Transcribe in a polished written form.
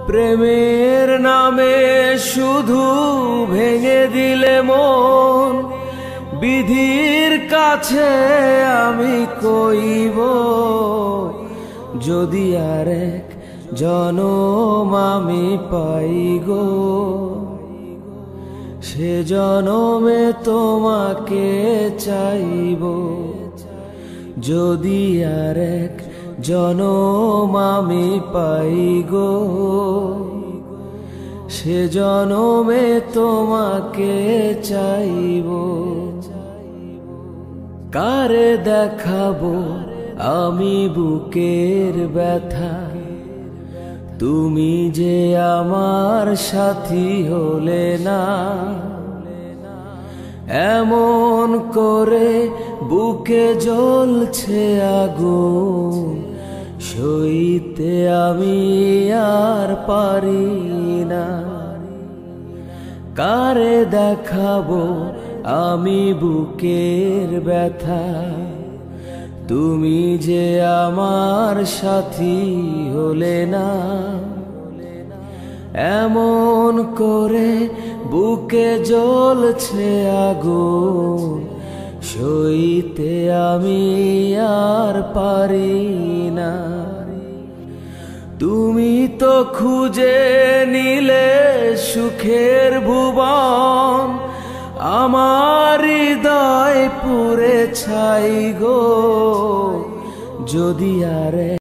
প্রেমের নামে শুধু ভেঙে দিলে মন, বিধির কাছে আমি কইব যদি আরেক জনম আমি পাই গো, সে জনমে তোমাকে চাইব। যদি আরেক জনম আমি পাই গো, সে জনমে তোমাকে চাইব। কারে দেখাবো আমি বুকের ব্যথা, তুমি যে আমার সাথী হলে না। এমন করে বুকে জ্বলছে আগুন, সইতে আমি আর পারি না। কারে দেখাবো আমি বুকের ব্যথা, তুমি যে আমার সাথী হলে না। এমন করে বুকে জ্বলছে আগুন, সইতে আমি আর পারি না। তুমি তো খুঁজে নিলে সুখের ভুবন, আমার হৃদয় পুড়ে ছাই গো। যদি আরে